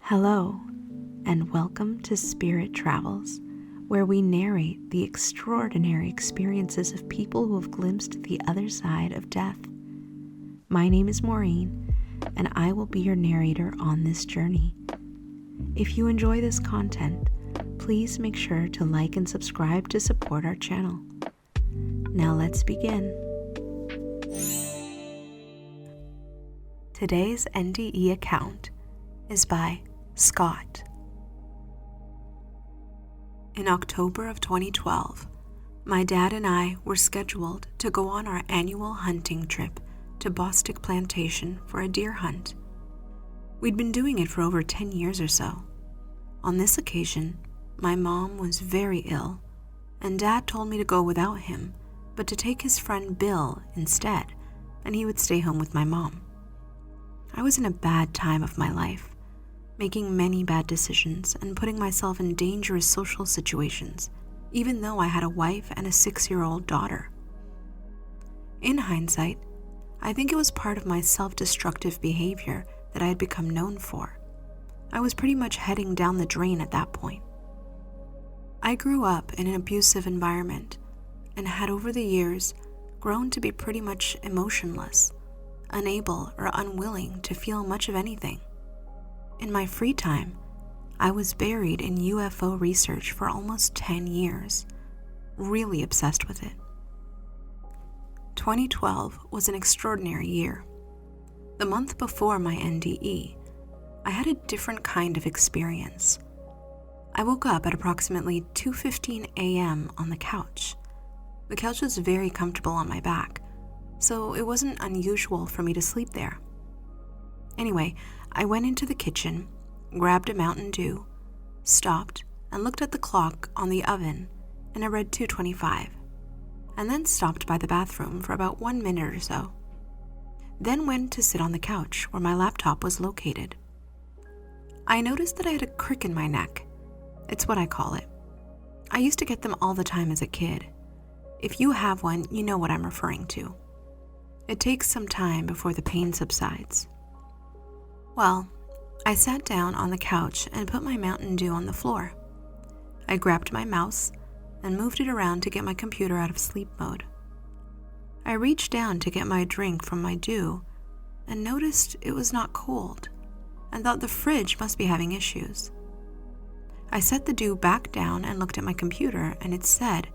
Hello, and welcome to Spirit Travels, where we narrate the extraordinary experiences of people who have glimpsed the other side of death. My name is Maureen, and I will be your narrator on this journey. If you enjoy this content, please make sure to like and subscribe to support our channel. Now let's begin. Today's NDE account is by Scott. In October of 2012, my dad and I were scheduled to go on our annual hunting trip to Bostic Plantation for a deer hunt. We'd been doing it for over 10 years or so. On this occasion, my mom was very ill, and Dad told me to go without him, but to take his friend Bill instead, and he would stay home with my mom. I was in a bad time of my life, making many bad decisions and putting myself in dangerous social situations, even though I had a wife and a 6-year-old daughter. In hindsight, I think it was part of my self-destructive behavior that I had become known for. I was pretty much heading down the drain at that point. I grew up in an abusive environment and had over the years grown to be pretty much emotionless, unable or unwilling to feel much of anything. In my free time, I was buried in UFO research for almost 10 years, really obsessed with it. 2012 was an extraordinary year. The month before my NDE, I had a different kind of experience. I woke up at approximately 2:15 a.m. on the couch. The couch was very comfortable on my back, so it wasn't unusual for me to sleep there. Anyway, I went into the kitchen, grabbed a Mountain Dew, stopped and looked at the clock on the oven, and I read 2:25, and then stopped by the bathroom for about 1 minute or so. Then went to sit on the couch where my laptop was located. I noticed that I had a crick in my neck. It's what I call it. I used to get them all the time as a kid. If you have one, you know what I'm referring to. It takes some time before the pain subsides. Well, I sat down on the couch and put my Mountain Dew on the floor. I grabbed my mouse and moved it around to get my computer out of sleep mode. I reached down to get my drink from my Dew and noticed it was not cold and thought the fridge must be having issues. I set the Dew back down and looked at my computer, and it said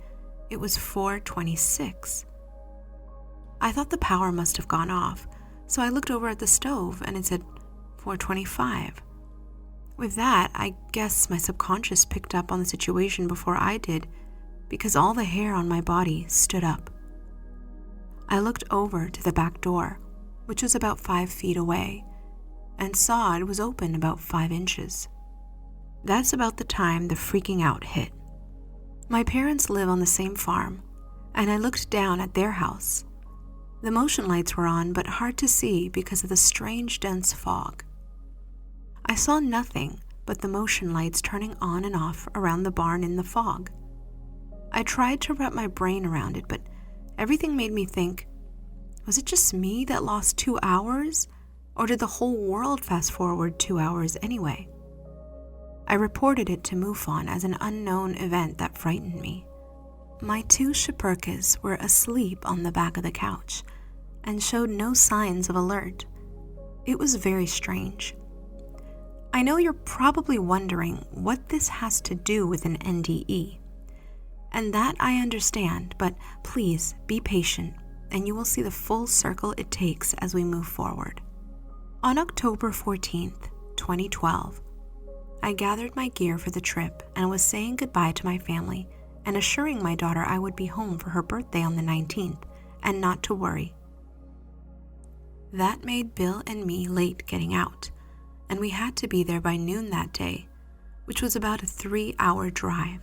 it was 4:26. I thought the power must have gone off, so I looked over at the stove and it said 4:25. With that, I guess my subconscious picked up on the situation before I did, because all the hair on my body stood up. I looked over to the back door, which was about 5 feet away, and saw it was open about 5 inches. That's about the time the freaking out hit. My parents live on the same farm, and I looked down at their house. The motion lights were on, but hard to see because of the strange dense fog. I saw nothing but the motion lights turning on and off around the barn in the fog. I tried to wrap my brain around it, but everything made me think, was it just me that lost 2 hours? Or did the whole world fast forward 2 hours anyway? I reported it to MUFON as an unknown event that frightened me. My 2 Schipperkes were asleep on the back of the couch and showed no signs of alert. It was very strange. I know you're probably wondering what this has to do with an NDE. And that I understand, but please be patient and you will see the full circle it takes as we move forward. On October 14th, 2012, I gathered my gear for the trip and was saying goodbye to my family and assuring my daughter I would be home for her birthday on the 19th and not to worry. That made Bill and me late getting out, and we had to be there by noon that day, which was about a 3-hour drive.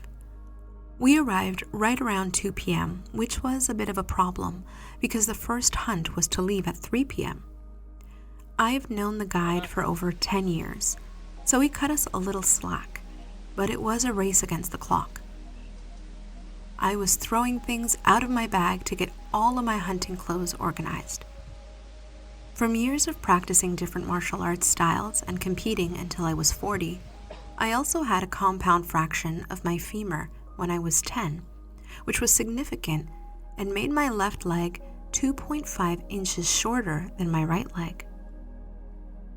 We arrived right around 2 p.m., which was a bit of a problem because the first hunt was to leave at 3 p.m. I've known the guide for over 10 years, so he cut us a little slack, but it was a race against the clock. I was throwing things out of my bag to get all of my hunting clothes organized. From years of practicing different martial arts styles and competing until I was 40, I also had a compound fraction of my femur when I was 10, which was significant and made my left leg 2.5 inches shorter than my right leg.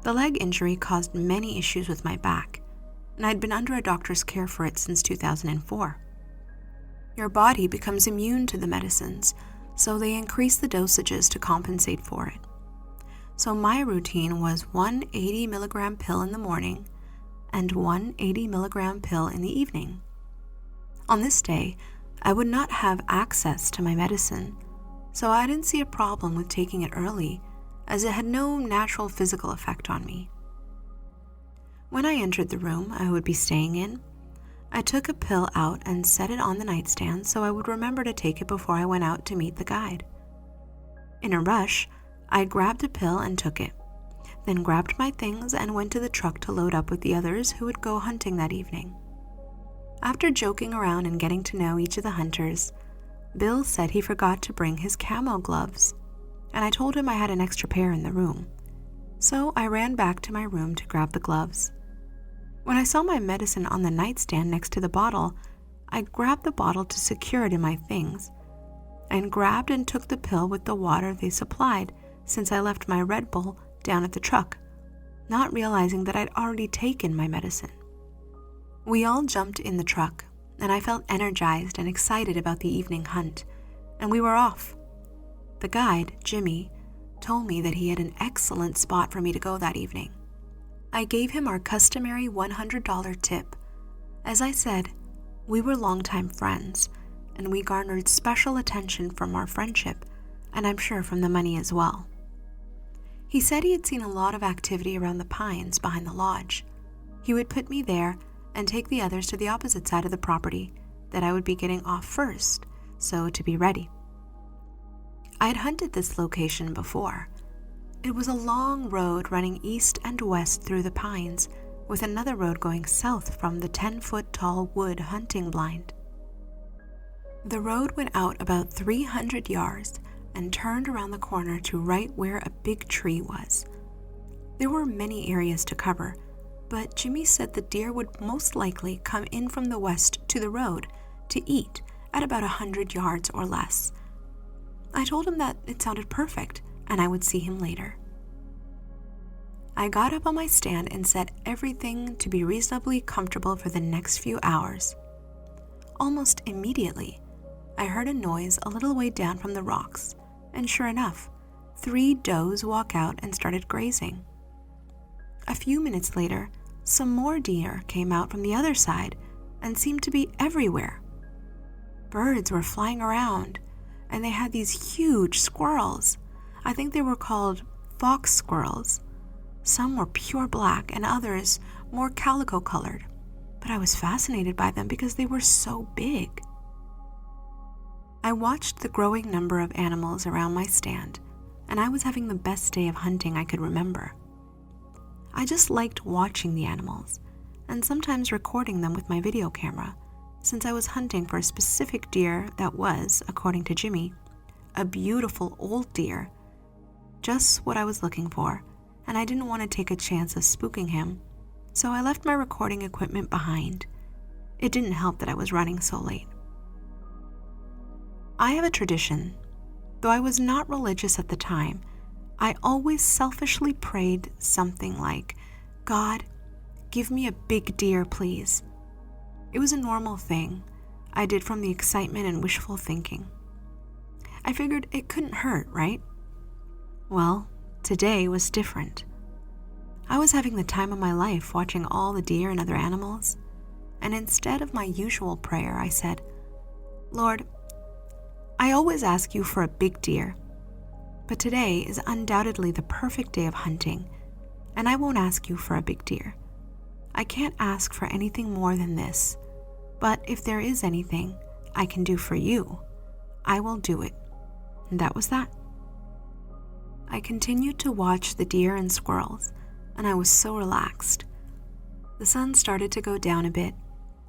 The leg injury caused many issues with my back, and I'd been under a doctor's care for it since 2004. Your body becomes immune to the medicines, so they increase the dosages to compensate for it. So my routine was one 80 milligram pill in the morning and one 80 milligram pill in the evening. On this day, I would not have access to my medicine, so I didn't see a problem with taking it early, as it had no natural physical effect on me. When I entered the room I would be staying in, I took a pill out and set it on the nightstand so I would remember to take it before I went out to meet the guide. In a rush, I grabbed a pill and took it, then grabbed my things and went to the truck to load up with the others who would go hunting that evening. After joking around and getting to know each of the hunters, Bill said he forgot to bring his camo gloves, and I told him I had an extra pair in the room. So I ran back to my room to grab the gloves. When I saw my medicine on the nightstand next to the bottle, I grabbed the bottle to secure it in my things, and grabbed and took the pill with the water they supplied since I left my Red Bull down at the truck, not realizing that I'd already taken my medicine. We all jumped in the truck, and I felt energized and excited about the evening hunt, and we were off. The guide, Jimmy, told me that he had an excellent spot for me to go that evening. I gave him our customary $100 tip. As I said, we were longtime friends, and we garnered special attention from our friendship, and I'm sure from the money as well. He said he had seen a lot of activity around the pines behind the lodge. He would put me there and take the others to the opposite side of the property, that I would be getting off first, so to be ready. I had hunted this location before. It was a long road running east and west through the pines, with another road going south from the 10-foot-tall wood hunting blind. The road went out about 300 yards and turned around the corner to right where a big tree was. There were many areas to cover, but Jimmy said the deer would most likely come in from the west to the road to eat at about 100 yards or less. I told him that it sounded perfect, and I would see him later. I got up on my stand and set everything to be reasonably comfortable for the next few hours. Almost immediately, I heard a noise a little way down from the rocks, and sure enough, 3 does walk out and started grazing. A few minutes later, some more deer came out from the other side and seemed to be everywhere. Birds were flying around, and they had these huge squirrels. I think they were called fox squirrels. Some were pure black and others more calico colored, but I was fascinated by them because they were so big. I watched the growing number of animals around my stand, and I was having the best day of hunting I could remember. I just liked watching the animals, and sometimes recording them with my video camera, since I was hunting for a specific deer that was, according to Jimmy, a beautiful old deer, just what I was looking for, and I didn't want to take a chance of spooking him, so I left my recording equipment behind. It didn't help that I was running so late. I have a tradition. Though I was not religious at the time, I always selfishly prayed something like, "God, give me a big deer, please." It was a normal thing I did from the excitement and wishful thinking. I figured it couldn't hurt, right? Well, today was different. I was having the time of my life watching all the deer and other animals, and instead of my usual prayer, I said, "Lord, I always ask you for a big deer, but today is undoubtedly the perfect day of hunting, and I won't ask you for a big deer. I can't ask for anything more than this, but if there is anything I can do for you, I will do it." And that was that. I continued to watch the deer and squirrels, and I was so relaxed. The sun started to go down a bit,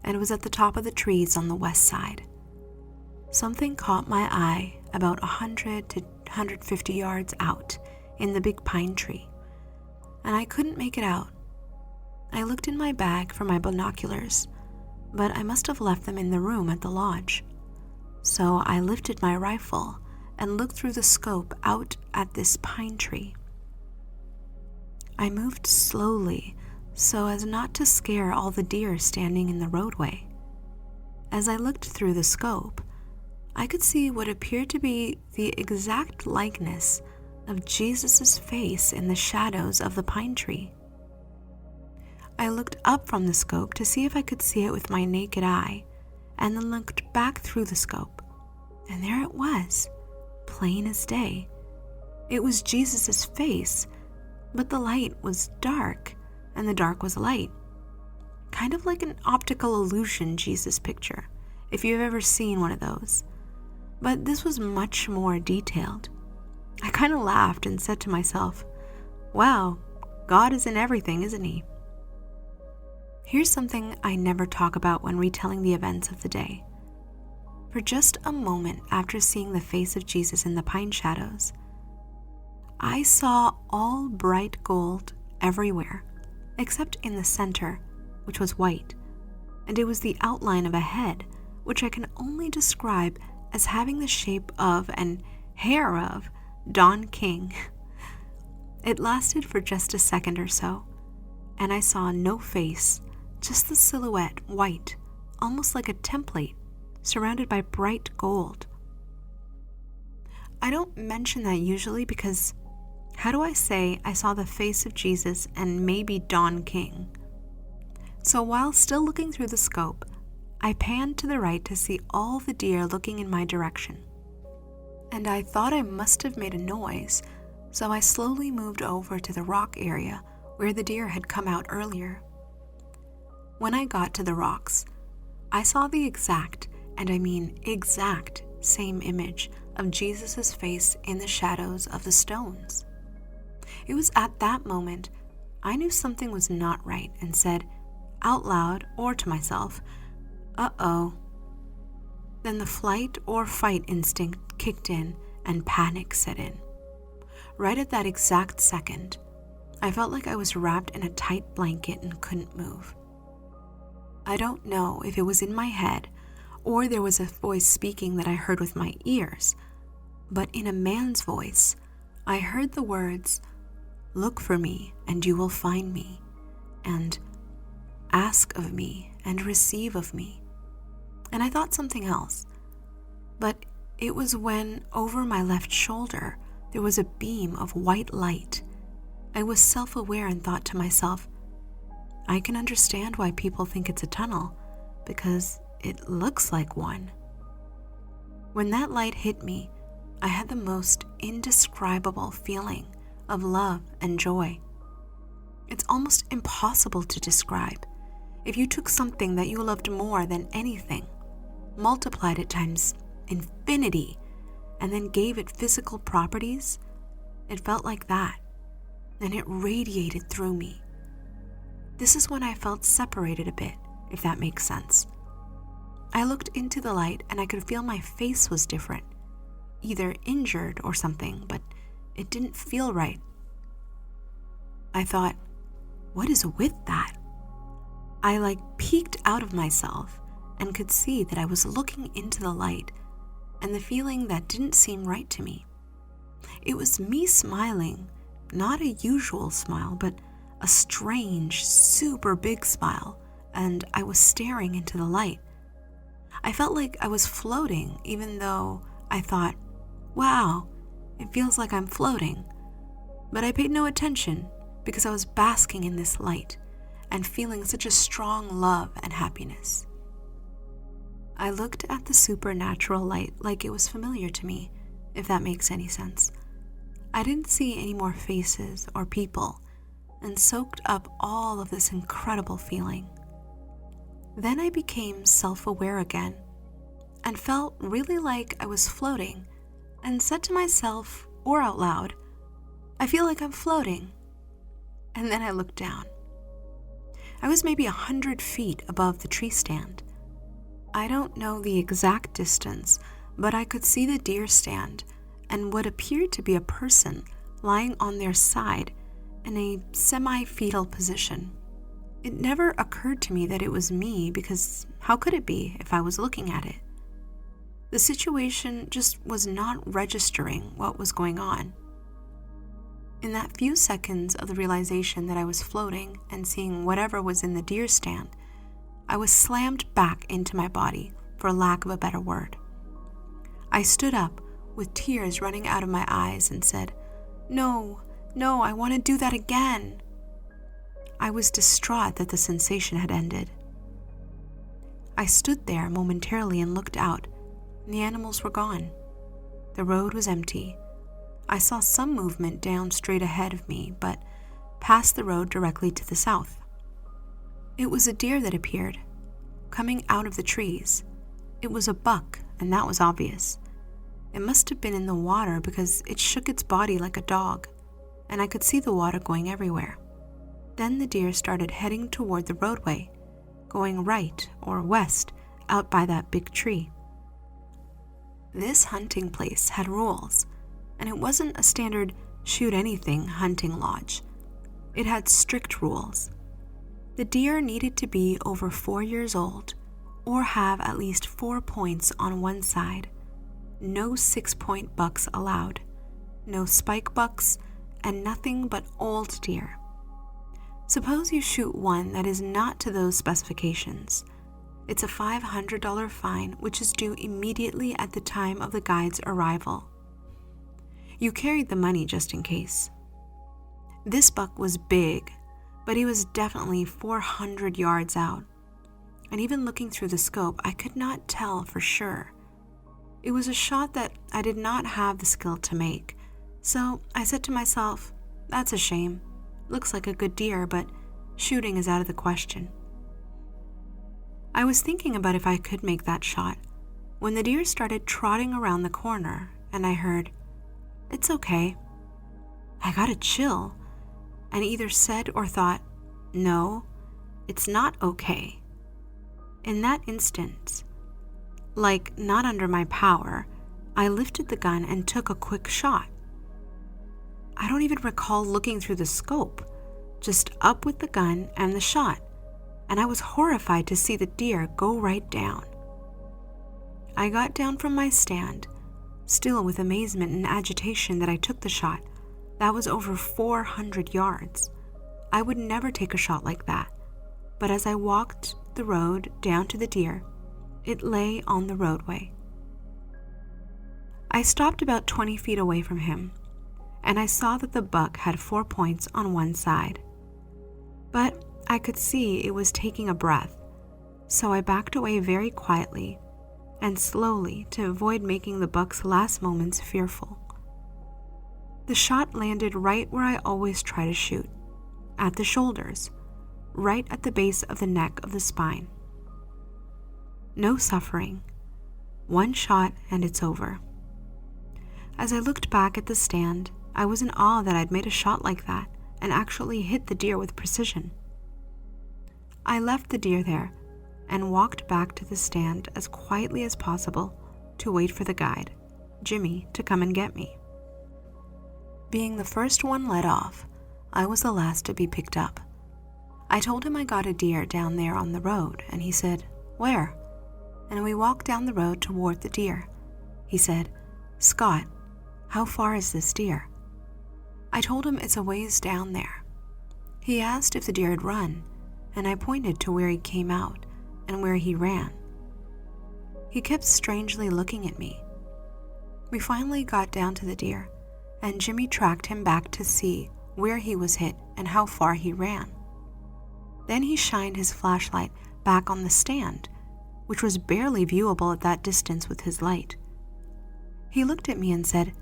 and was at the top of the trees on the west side. Something caught my eye about 100 to 150 yards out in the big pine tree, and I couldn't make it out. I looked in my bag for my binoculars, but I must have left them in the room at the lodge. So I lifted my rifle and looked through the scope out at this pine tree. I moved slowly so as not to scare all the deer standing in the roadway. As I looked through the scope, I could see what appeared to be the exact likeness of Jesus' face in the shadows of the pine tree. I looked up from the scope to see if I could see it with my naked eye, and then looked back through the scope, and there it was, plain as day. It was Jesus' face, but the light was dark, and the dark was light. Kind of like an optical illusion Jesus picture, if you've ever seen one of those. But this was much more detailed. I kind of laughed and said to myself, wow, God is in everything, isn't he? Here's something I never talk about when retelling the events of the day. For just a moment after seeing the face of Jesus in the pine shadows, I saw all bright gold everywhere, except in the center, which was white, and it was the outline of a head, which I can only describe as having the shape of and hair of Don King. It lasted for just a second or so, and I saw no face, just the silhouette, white, almost like a template, surrounded by bright gold. I don't mention that usually because how do I say I saw the face of Jesus and maybe Don King? So while still looking through the scope, I panned to the right to see all the deer looking in my direction. And I thought I must have made a noise, so I slowly moved over to the rock area where the deer had come out earlier. When I got to the rocks, I saw the exact, and I mean exact, same image of Jesus' face in the shadows of the stones. It was at that moment I knew something was not right and said, out loud or to myself, uh-oh. Then the flight or fight instinct kicked in and panic set in. Right at that exact second, I felt like I was wrapped in a tight blanket and couldn't move. I don't know if it was in my head or there was a voice speaking that I heard with my ears, but in a man's voice, I heard the words, "Look for me and you will find me," and "Ask of me and receive of me." And I thought something else, but it was when over my left shoulder there was a beam of white light. I was self-aware and thought to myself, I can understand why people think it's a tunnel, because it looks like one. When that light hit me, I had the most indescribable feeling of love and joy. It's almost impossible to describe. If you took something that you loved more than anything, multiplied it times infinity, and then gave it physical properties, it felt like that, and it radiated through me. This is when I felt separated a bit, if that makes sense. I looked into the light and I could feel my face was different, either injured or something, but it didn't feel right. I thought, what is with that? I peeked out of myself and could see that I was looking into the light and the feeling that didn't seem right to me. It was me smiling, not a usual smile, but a strange, super big smile, and I was staring into the light. I felt like I was floating, even though I thought, wow, it feels like I'm floating. But I paid no attention because I was basking in this light and feeling such a strong love and happiness. I looked at the supernatural light like it was familiar to me, if that makes any sense. I didn't see any more faces or people, and soaked up all of this incredible feeling. Then I became self-aware again, and felt really like I was floating, and said to myself, or out loud, I feel like I'm floating. And then I looked down. I was maybe 100 feet above the tree stand. I don't know the exact distance, but I could see the deer stand and what appeared to be a person lying on their side in a semi-fetal position. It never occurred to me that it was me, because how could it be if I was looking at it? The situation just was not registering what was going on. In that few seconds of the realization that I was floating and seeing whatever was in the deer stand, I was slammed back into my body, for lack of a better word. I stood up with tears running out of my eyes and said, "No, I want to do that again." I was distraught that the sensation had ended. I stood there momentarily and looked out. The animals were gone. The road was empty. I saw some movement down straight ahead of me, but past the road directly to the south. It was a deer that appeared, coming out of the trees. It was a buck, and that was obvious. It must have been in the water because it shook its body like a dog, and I could see the water going everywhere. Then the deer started heading toward the roadway, going right or west out by that big tree. This hunting place had rules, and it wasn't a standard shoot anything hunting lodge. It had strict rules. The deer needed to be over 4 years old or have at least 4 points on one side. No 6-point bucks allowed, no spike bucks, and nothing but old deer. Suppose you shoot one that is not to those specifications. It's a $500 fine, which is due immediately at the time of the guide's arrival. You carried the money just in case. This buck was big, but he was definitely 400 yards out. And even looking through the scope, I could not tell for sure. It was a shot that I did not have the skill to make. So I said to myself, that's a shame. Looks like a good deer, but shooting is out of the question. I was thinking about if I could make that shot when the deer started trotting around the corner, and I heard, "It's okay." I got a chill and either said or thought, "No, it's not okay." In that instant, like not under my power, I lifted the gun and took a quick shot. I don't even recall looking through the scope, just up with the gun and the shot, and I was horrified to see the deer go right down. I got down from my stand, still with amazement and agitation that I took the shot. That was over 400 yards. I would never take a shot like that, but as I walked the road down to the deer, it lay on the roadway. I stopped about 20 feet away from him, and I saw that the buck had 4 points on one side. But I could see it was taking a breath, so I backed away very quietly and slowly to avoid making the buck's last moments fearful. The shot landed right where I always try to shoot, at the shoulders, right at the base of the neck of the spine. No suffering. One shot and it's over. As I looked back at the stand, I was in awe that I'd made a shot like that and actually hit the deer with precision. I left the deer there and walked back to the stand as quietly as possible to wait for the guide, Jimmy, to come and get me. Being the first one let off, I was the last to be picked up. I told him I got a deer down there on the road, and he said, "Where?" And we walked down the road toward the deer. He said, "Scott, how far is this deer?" I told him it's a ways down there. He asked if the deer had run, and I pointed to where he came out and where he ran. He kept strangely looking at me. We finally got down to the deer, and Jimmy tracked him back to see where he was hit and how far he ran. Then he shined his flashlight back on the stand, which was barely viewable at that distance with his light. He looked at me and said,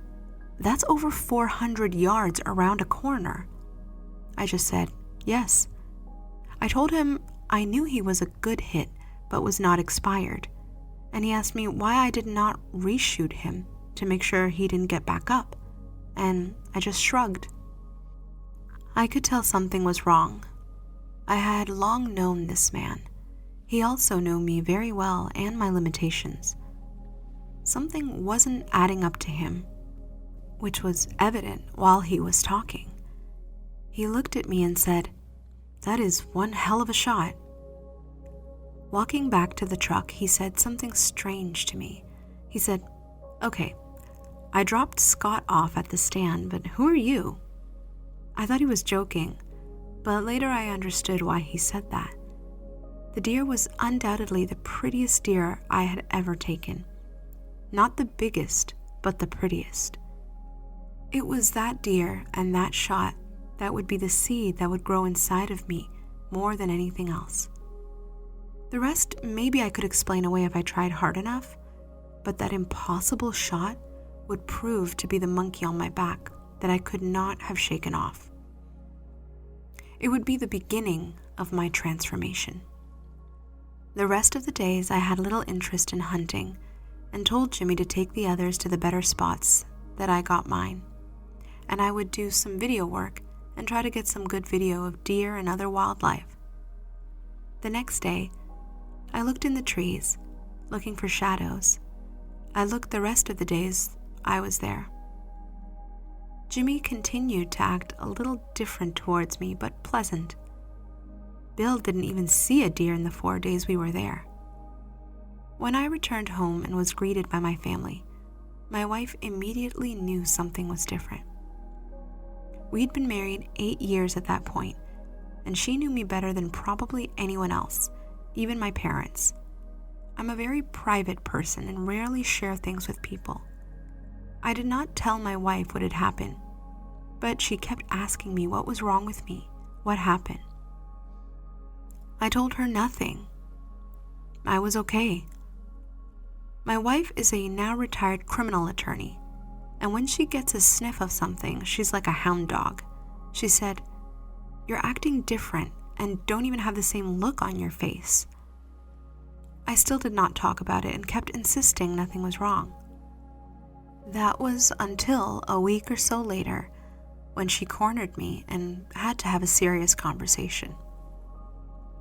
"That's over 400 yards around a corner." I just said, "Yes." I told him I knew he was a good hit, but was not expired, and he asked me why I did not reshoot him to make sure he didn't get back up, and I just shrugged. I could tell something was wrong. I had long known this man. He also knew me very well and my limitations. Something wasn't adding up to him. which was evident while he was talking. He looked at me and said, "That is one hell of a shot." Walking back to the truck, he said something strange to me. He said, "Okay, I dropped Scott off at the stand, but who are you?" I thought he was joking, but later I understood why he said that. The deer was undoubtedly the prettiest deer I had ever taken. Not the biggest, but the prettiest. It was that deer and that shot that would be the seed that would grow inside of me more than anything else. The rest maybe I could explain away if I tried hard enough, but that impossible shot would prove to be the monkey on my back that I could not have shaken off. It would be the beginning of my transformation. The rest of the days I had little interest in hunting and told Jimmy to take the others to the better spots that I got mine, and I would do some video work and try to get some good video of deer and other wildlife. The next day, I looked in the trees, looking for shadows. I looked the rest of the days I was there. Jimmy continued to act a little different towards me, but pleasant. Bill didn't even see a deer in the 4 days we were there. When I returned home and was greeted by my family, my wife immediately knew something was different. We'd been married 8 years at that point, and she knew me better than probably anyone else, even my parents. I'm a very private person and rarely share things with people. I did not tell my wife what had happened, but she kept asking me what was wrong with me, what happened. I told her nothing. I was okay. My wife is a now retired criminal attorney, and when she gets a sniff of something, she's like a hound dog. She said, "You're acting different and don't even have the same look on your face." I still did not talk about it and kept insisting nothing was wrong. That was until a week or so later when she cornered me and had to have a serious conversation.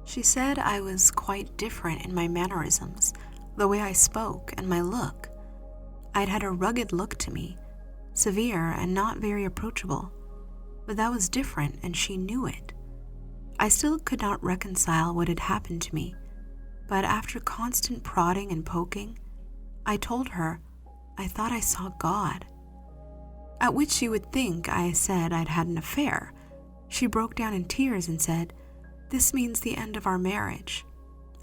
She said I was quite different in my mannerisms, the way I spoke, and my look. I'd had a rugged look to me, severe and not very approachable, but that was different and she knew it. I still could not reconcile what had happened to me, but after constant prodding and poking, I told her I thought I saw God. At which you would think I said I'd had an affair. She broke down in tears and said, "This means the end of our marriage."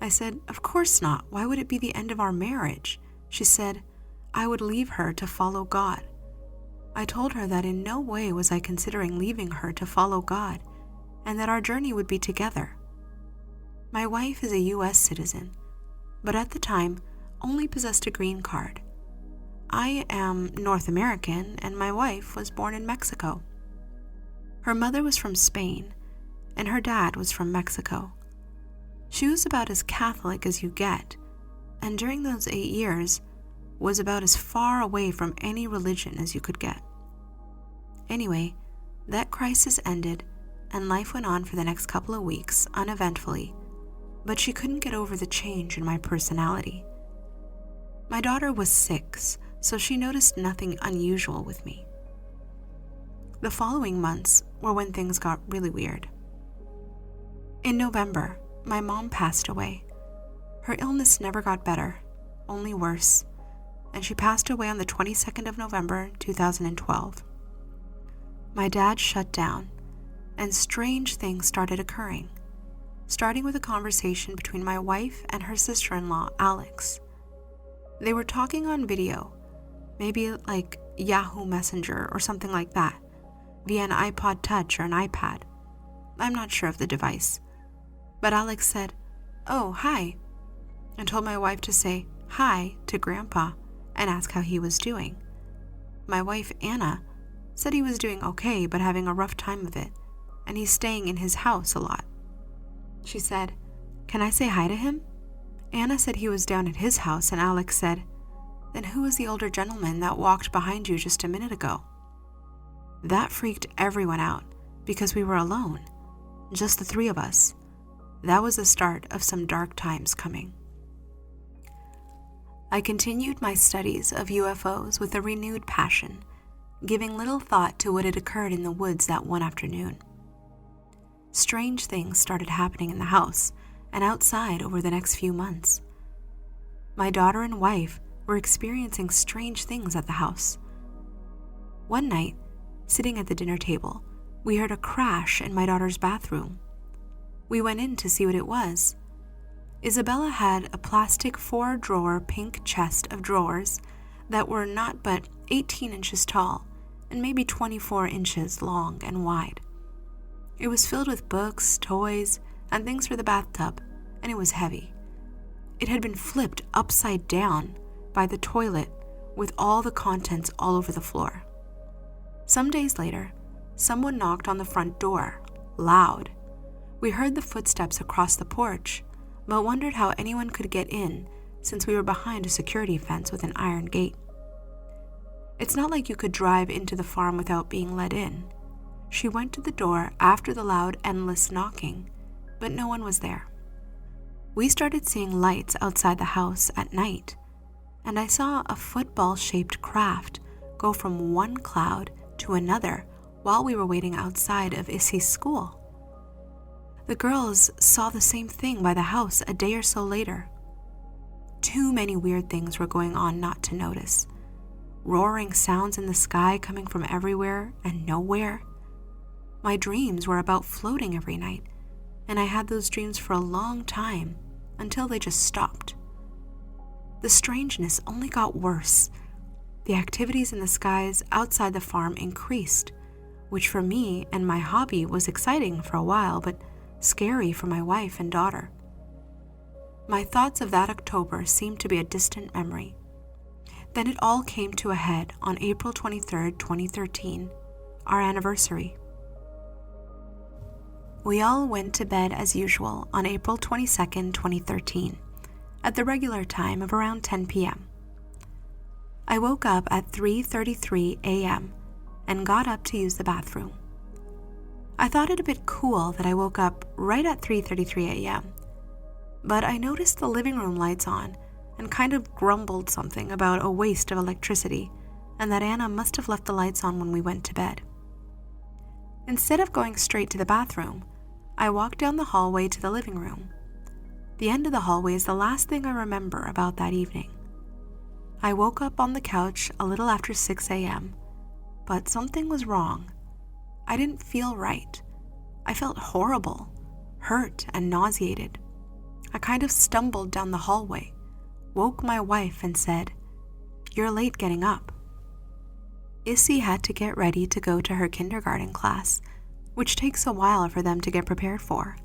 I said, "Of course not. Why would it be the end of our marriage?" She said, "I would leave her to follow God." I told her that in no way was I considering leaving her to follow God, and that our journey would be together. My wife is a U.S. citizen, but at the time only possessed a green card. I am North American, and my wife was born in Mexico. Her mother was from Spain, and her dad was from Mexico. She was about as Catholic as you get, and during those 8 years was about as far away from any religion as you could get. Anyway, that crisis ended, and life went on for the next couple of weeks uneventfully, but she couldn't get over the change in my personality. My daughter was 6, so she noticed nothing unusual with me. The following months were when things got really weird. In November, my mom passed away. Her illness never got better, only worse, and she passed away on the 22nd of November, 2012. My dad shut down, and strange things started occurring, starting with a conversation between my wife and her sister-in-law, Alex. They were talking on video, maybe like Yahoo Messenger or something like that, via an iPod Touch or an iPad. I'm not sure of the device. But Alex said, "Oh, hi," and told my wife to say hi to Grandpa and ask how he was doing. My wife, Anna, said he was doing okay but having a rough time of it, and he's staying in his house a lot. She said, "Can I say hi to him?" Anna said he was down at his house, and Alex said, "Then who was the older gentleman that walked behind you just a minute ago?" That freaked everyone out because we were alone, just the 3 of us. That was the start of some dark times coming. I continued my studies of UFOs with a renewed passion, giving little thought to what had occurred in the woods that one afternoon. Strange things started happening in the house and outside over the next few months. My daughter and wife were experiencing strange things at the house. One night, sitting at the dinner table, we heard a crash in my daughter's bathroom. We went in to see what it was. Isabella had a plastic 4-drawer pink chest of drawers that were not but 18 inches tall and maybe 24 inches long and wide. It was filled with books, toys, and things for the bathtub, and it was heavy. It had been flipped upside down by the toilet with all the contents all over the floor. Some days later, someone knocked on the front door, loud. We heard the footsteps across the porch, but wondered how anyone could get in since we were behind a security fence with an iron gate. It's not like you could drive into the farm without being let in. She went to the door after the loud, endless knocking, but no one was there. We started seeing lights outside the house at night, and I saw a football-shaped craft go from one cloud to another while we were waiting outside of Issy's school. The girls saw the same thing by the house a day or so later. Too many weird things were going on not to notice. Roaring sounds in the sky coming from everywhere and nowhere. My dreams were about floating every night, and I had those dreams for a long time until they just stopped. The strangeness only got worse. The activities in the skies outside the farm increased, which for me and my hobby was exciting for a while, but scary for my wife and daughter. My thoughts of that October seemed to be a distant memory. Then it all came to a head on April 23rd, 2013, our anniversary. We all went to bed as usual on April 22nd, 2013, at the regular time of around 10 p.m. I woke up at 3:33 a.m. and got up to use the bathroom. I thought it a bit cool that I woke up right at 3:33 a.m., but I noticed the living room lights on and kind of grumbled something about a waste of electricity and that Anna must have left the lights on when we went to bed. Instead of going straight to the bathroom, I walked down the hallway to the living room. The end of the hallway is the last thing I remember about that evening. I woke up on the couch a little after 6 a.m., but something was wrong. I didn't feel right. I felt horrible, hurt, and nauseated. I kind of stumbled down the hallway, woke my wife, and said, "You're late getting up." Issy had to get ready to go to her kindergarten class, which takes a while for them to get prepared for.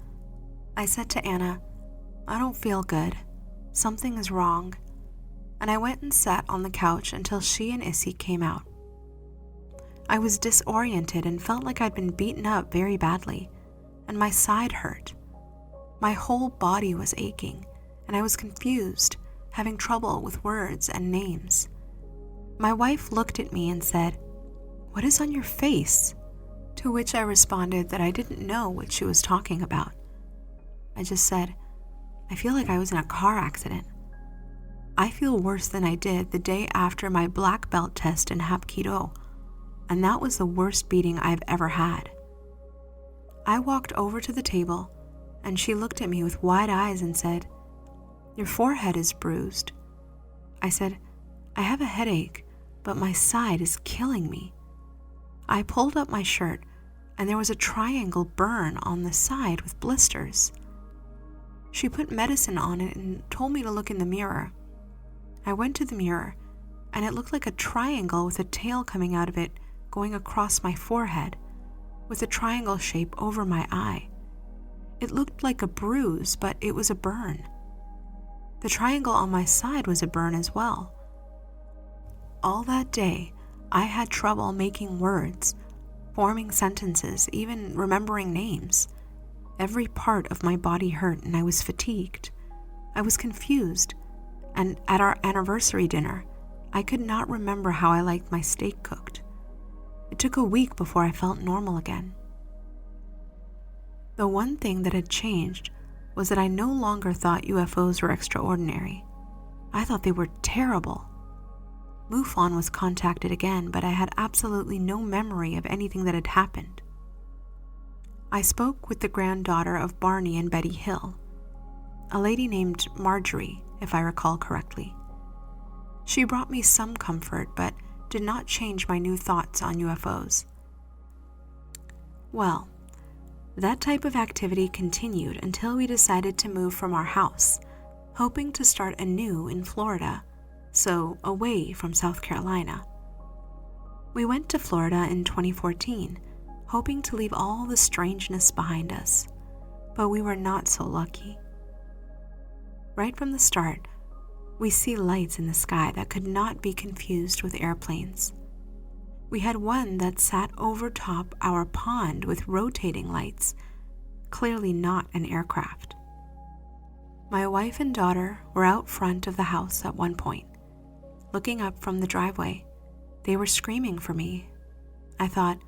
I said to Anna, "I don't feel good. Something is wrong." And I went and sat on the couch until she and Issy came out. I was disoriented and felt like I'd been beaten up very badly, and my side hurt. My whole body was aching, and I was confused, having trouble with words and names. My wife looked at me and said, "What is on your face?" To which I responded that I didn't know what she was talking about. I just said, "I feel like I was in a car accident. I feel worse than I did the day after my black belt test in Hapkido, and that was the worst beating I've ever had." I walked over to the table, and she looked at me with wide eyes and said, "Your forehead is bruised." I said, "I have a headache, but my side is killing me." I pulled up my shirt, and there was a triangle burn on the side with blisters. She put medicine on it and told me to look in the mirror. I went to the mirror, and it looked like a triangle with a tail coming out of it going across my forehead, with a triangle shape over my eye. It looked like a bruise, but it was a burn. The triangle on my side was a burn as well. All that day, I had trouble making words, forming sentences, even remembering names. Every part of my body hurt, and I was fatigued. I was confused, and at our anniversary dinner, I could not remember how I liked my steak cooked. It took a week before I felt normal again. The one thing that had changed was that I no longer thought UFOs were extraordinary. I thought they were terrible. MUFON was contacted again, but I had absolutely no memory of anything that had happened. I spoke with the granddaughter of Barney and Betty Hill, a lady named Marjorie, if I recall correctly. She brought me some comfort, but did not change my new thoughts on UFOs. Well, that type of activity continued until we decided to move from our house, hoping to start anew in Florida, so away from South Carolina. We went to Florida in 2014, hoping to leave all the strangeness behind us, but we were not so lucky. Right from the start, we see lights in the sky that could not be confused with airplanes. We had one that sat over top our pond with rotating lights, clearly not an aircraft. My wife and daughter were out front of the house at one point. Looking up from the driveway, they were screaming for me. I thought,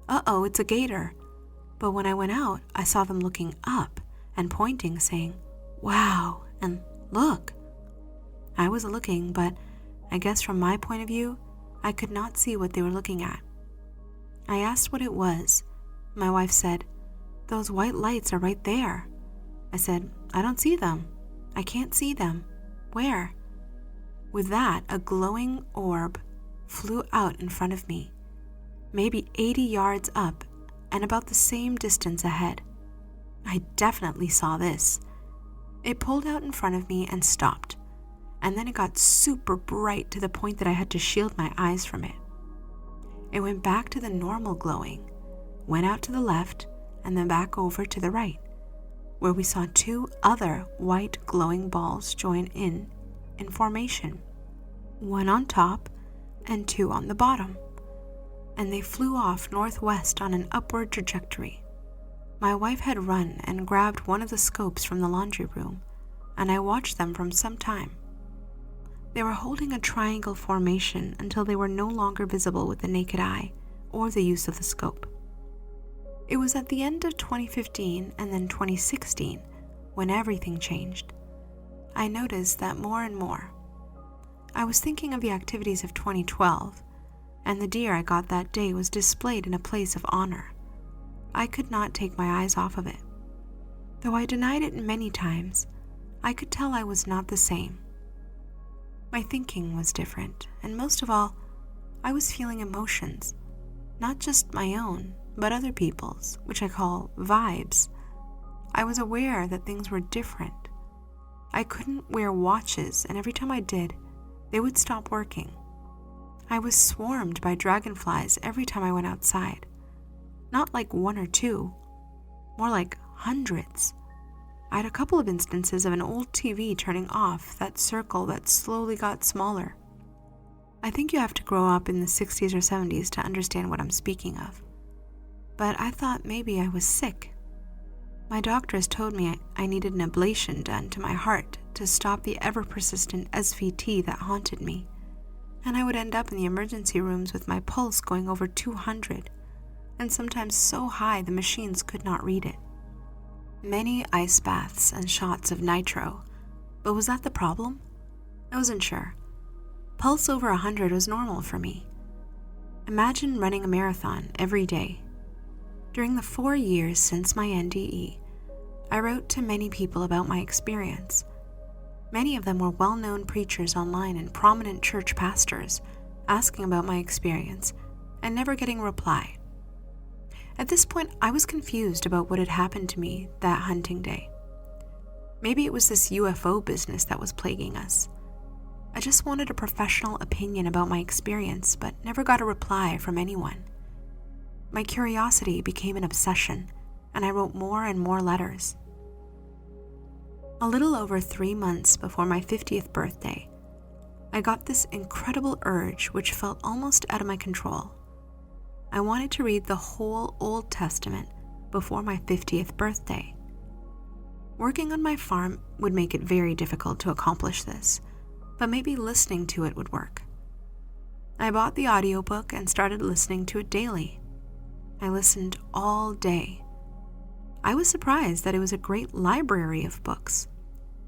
uh-oh, it's a gator. But when I went out, I saw them looking up and pointing, saying, wow, and look. I was looking, but I guess from my point of view, I could not see what they were looking at. I asked what it was. My wife said, those white lights are right there. I said, I don't see them. I can't see them. Where? With that, a glowing orb flew out in front of me, maybe 80 yards up and about the same distance ahead. I definitely saw this. It pulled out in front of me and stopped, and then it got super bright to the point that I had to shield my eyes from it. It went back to the normal glowing, went out to the left, and then back over to the right, where we saw two other white glowing balls join in formation, one on top and two on the bottom, and they flew off northwest on an upward trajectory. My wife had run and grabbed one of the scopes from the laundry room, and I watched them from some time. They were holding a triangle formation until they were no longer visible with the naked eye or the use of the scope. It was at the end of 2015 and then 2016 when everything changed. I noticed that more and more. I was thinking of the activities of 2012, and the deer I got that day was displayed in a place of honor. I could not take my eyes off of it. Though I denied it many times, I could tell I was not the same. My thinking was different, and most of all, I was feeling emotions, not just my own, but other people's, which I call vibes. I was aware that things were different. I couldn't wear watches, and every time I did, they would stop working. I was swarmed by dragonflies every time I went outside. Not like one or two, more like hundreds. I had a couple of instances of an old TV turning off that circle that slowly got smaller. I think you have to grow up in the 60s or 70s to understand what I'm speaking of. But I thought maybe I was sick. My doctors told me I needed an ablation done to my heart to stop the ever-persistent SVT that haunted me, and I would end up in the emergency rooms with my pulse going over 200, and sometimes so high the machines could not read it. Many ice baths and shots of nitro, but was that the problem? I wasn't sure. Pulse over 100 was normal for me. Imagine running a marathon every day. During the 4 years since my NDE, I wrote to many people about my experience. Many of them were well-known preachers online and prominent church pastors, asking about my experience and never getting a reply. At this point, I was confused about what had happened to me that hunting day. Maybe it was this UFO business that was plaguing us. I just wanted a professional opinion about my experience, but never got a reply from anyone. My curiosity became an obsession, and I wrote more and more letters. A little over 3 months before my 50th birthday, I got this incredible urge which felt almost out of my control. I wanted to read the whole Old Testament before my 50th birthday. Working on my farm would make it very difficult to accomplish this, but maybe listening to it would work. I bought the audiobook and started listening to it daily. I listened all day. I was surprised that it was a great library of books.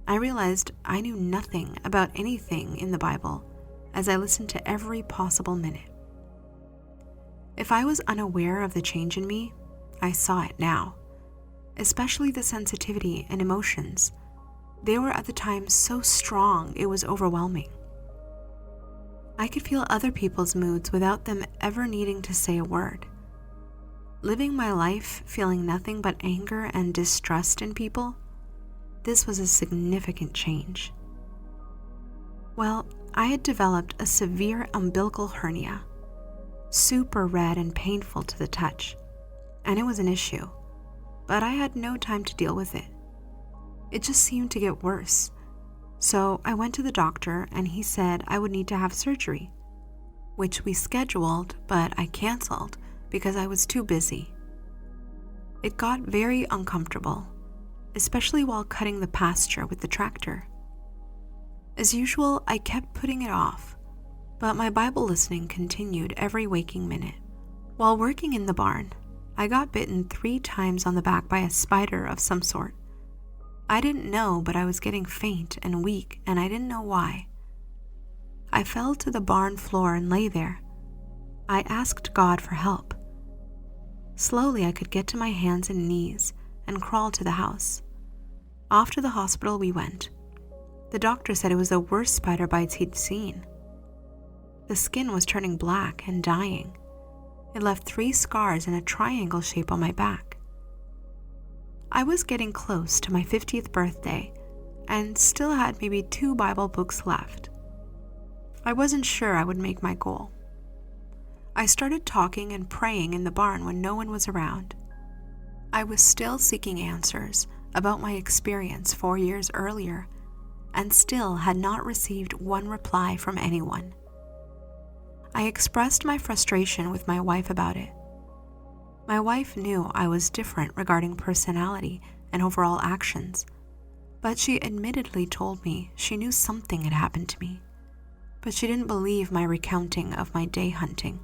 I realized I knew nothing about anything in the Bible, as I listened to every possible minute. If I was unaware of the change in me, I saw it now, especially the sensitivity and emotions. They were at the time so strong it was overwhelming. I could feel other people's moods without them ever needing to say a word. Living my life feeling nothing but anger and distrust in people, this was a significant change. Well, I had developed a severe umbilical hernia, super red and painful to the touch, and it was an issue, but I had no time to deal with it. It just seemed to get worse, so I went to the doctor and he said I would need to have surgery, which we scheduled, but I canceled because I was too busy. It got very uncomfortable, especially while cutting the pasture with the tractor. As usual, I kept putting it off, but my Bible listening continued every waking minute. While working in the barn, I got bitten 3 times on the back by a spider of some sort. I didn't know, but I was getting faint and weak, and I didn't know why. I fell to the barn floor and lay there. I asked God for help. Slowly, I could get to my hands and knees and crawl to the house. Off to the hospital we went. The doctor said it was the worst spider bites he'd seen. The skin was turning black and dying. It left 3 scars in a triangle shape on my back. I was getting close to my 50th birthday and still had maybe 2 Bible books left. I wasn't sure I would make my goal. I started talking and praying in the barn when no one was around. I was still seeking answers about my experience 4 years earlier and still had not received one reply from anyone. I expressed my frustration with my wife about it. My wife knew I was different regarding personality and overall actions, but she admittedly told me she knew something had happened to me, but she didn't believe my recounting of my day hunting.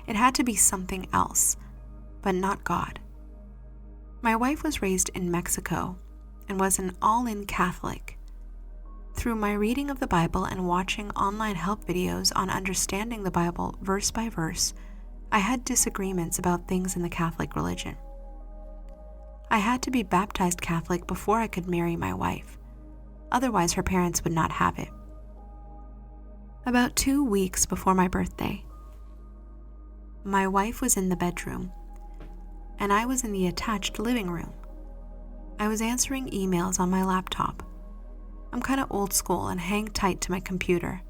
It had to be something else, but not God. My wife was raised in Mexico and was an all-in Catholic. Through my reading of the Bible and watching online help videos on understanding the Bible verse by verse, I had disagreements about things in the Catholic religion. I had to be baptized Catholic before I could marry my wife. Otherwise, her parents would not have it. About 2 weeks before my birthday, my wife was in the bedroom, and I was in the attached living room. I was answering emails on my laptop. I'm kind of old school and hang tight to my computer,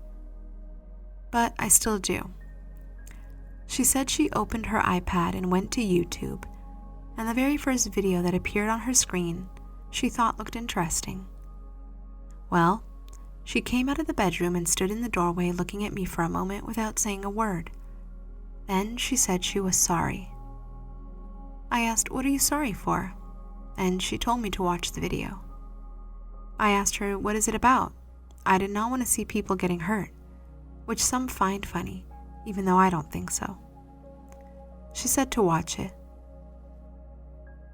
but I still do. She said she opened her iPad and went to YouTube, and the very first video that appeared on her screen she thought looked interesting. Well, she came out of the bedroom and stood in the doorway looking at me for a moment without saying a word. Then she said she was sorry. I asked, "What are you sorry for?" And she told me to watch the video. I asked her, "What is it about?" I did not want to see people getting hurt, which some find funny, even though I don't think so. She said to watch it.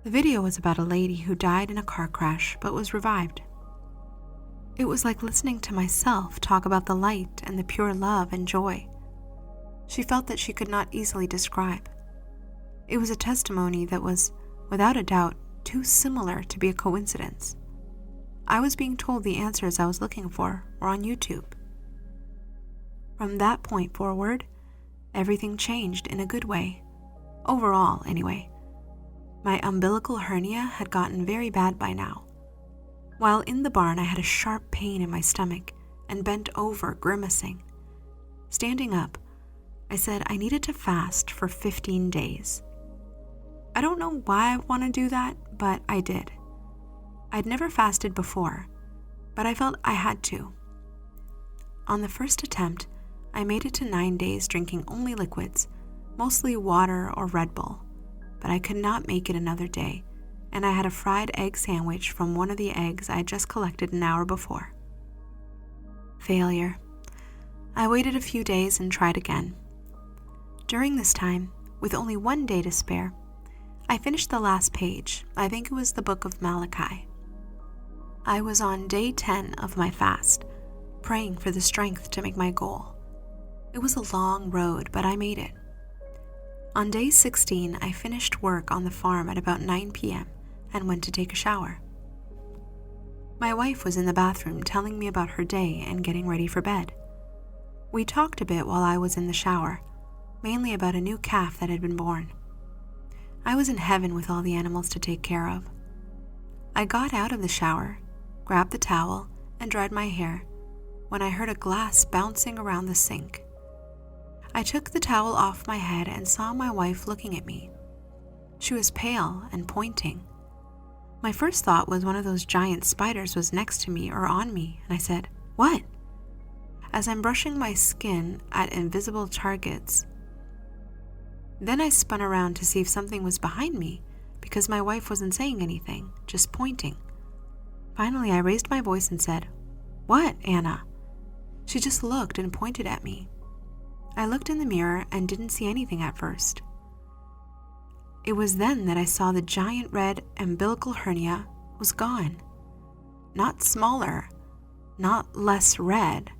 The video was about a lady who died in a car crash but was revived. It was like listening to myself talk about the light and the pure love and joy she felt that she could not easily describe. It was a testimony that was, without a doubt, too similar to be a coincidence. I was being told the answers I was looking for were on YouTube. From that point forward, everything changed in a good way. Overall, anyway. My umbilical hernia had gotten very bad by now. While in the barn, I had a sharp pain in my stomach and bent over, grimacing. Standing up, I said I needed to fast for 15 days. I don't know why I want to do that, but I did. I'd never fasted before, but I felt I had to. On the first attempt, I made it to 9 days drinking only liquids, mostly water or Red Bull, but I could not make it another day, and I had a fried egg sandwich from one of the eggs I had just collected an hour before. Failure. I waited a few days and tried again. During this time, with only 1 day to spare, I finished the last page. I think it was the book of Malachi. I was on day 10 of my fast, praying for the strength to make my goal. It was a long road, but I made it. On day 16, I finished work on the farm at about 9 p.m. and went to take a shower. My wife was in the bathroom telling me about her day and getting ready for bed. We talked a bit while I was in the shower, mainly about a new calf that had been born. I was in heaven with all the animals to take care of. I got out of the shower, grabbed the towel, and dried my hair when I heard a glass bouncing around the sink. I took the towel off my head and saw my wife looking at me. She was pale and pointing. My first thought was one of those giant spiders was next to me or on me, and I said, "What?" as I'm brushing my skin at invisible targets. Then I spun around to see if something was behind me, because my wife wasn't saying anything, just pointing. Finally, I raised my voice and said, "What, Anna?" She just looked and pointed at me. I looked in the mirror and didn't see anything at first. It was then that I saw the giant red umbilical hernia was gone. Not smaller, not less red.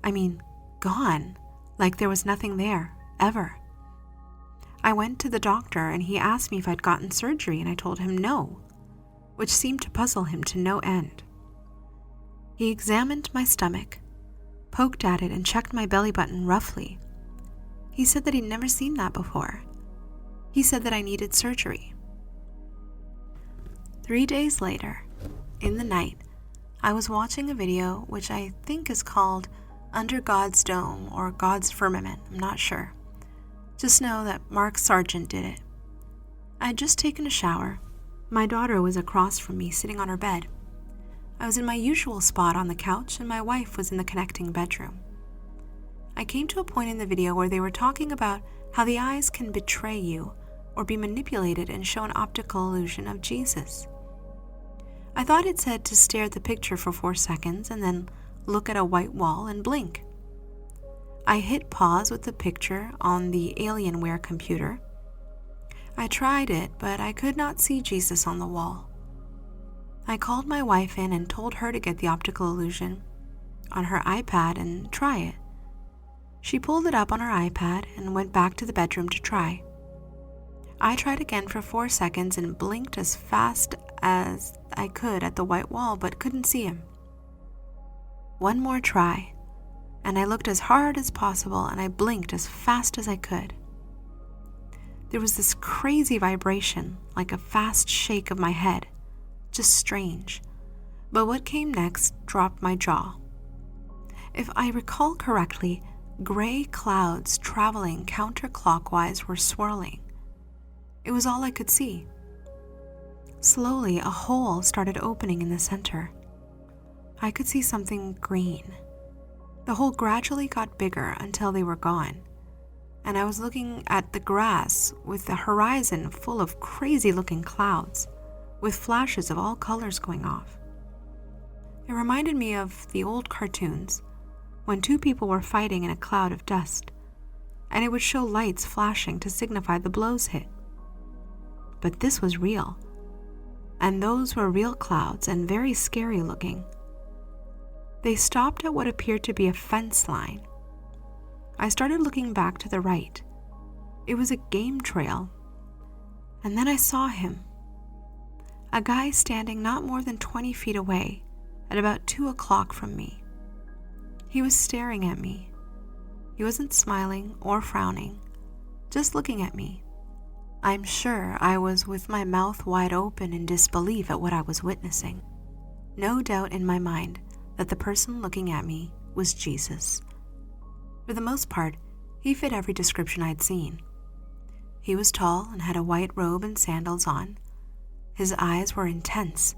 I mean, gone, like there was nothing there, ever. I went to the doctor and he asked me if I'd gotten surgery, and I told him no, which seemed to puzzle him to no end. He examined my stomach, poked at it, and checked my belly button roughly. He said that he'd never seen that before. He said that I needed surgery. 3 days later, in the night, I was watching a video which I think is called Under God's Dome or God's Firmament, I'm not sure. Just know that Mark Sargent did it. I had just taken a shower. My daughter was across from me sitting on her bed. I was in my usual spot on the couch and my wife was in the connecting bedroom. I came to a point in the video where they were talking about how the eyes can betray you or be manipulated and show an optical illusion of Jesus. I thought it said to stare at the picture for 4 seconds and then look at a white wall and blink. I hit pause with the picture on the Alienware computer. I tried it, but I could not see Jesus on the wall. I called my wife in and told her to get the optical illusion on her iPad and try it. She pulled it up on her iPad and went back to the bedroom to try. I tried again for 4 seconds and blinked as fast as I could at the white wall, but couldn't see him. One more try, and I looked as hard as possible and I blinked as fast as I could. There was this crazy vibration, like a fast shake of my head, just strange. But what came next dropped my jaw. If I recall correctly, gray clouds traveling counterclockwise were swirling. It was all I could see. Slowly, a hole started opening in the center. I could see something green. The hole gradually got bigger until they were gone, and I was looking at the grass with the horizon full of crazy-looking clouds, with flashes of all colors going off. It reminded me of the old cartoons, when 2 people were fighting in a cloud of dust, and it would show lights flashing to signify the blows hit. But this was real, and those were real clouds and very scary looking. They stopped at what appeared to be a fence line. I started looking back to the right. It was a game trail, and then I saw him. A guy standing not more than 20 feet away at about 2 o'clock from me. He was staring at me. He wasn't smiling or frowning, just looking at me. I'm sure I was with my mouth wide open in disbelief at what I was witnessing. No doubt in my mind that the person looking at me was Jesus. For the most part, he fit every description I'd seen. He was tall and had a white robe and sandals on. His eyes were intense.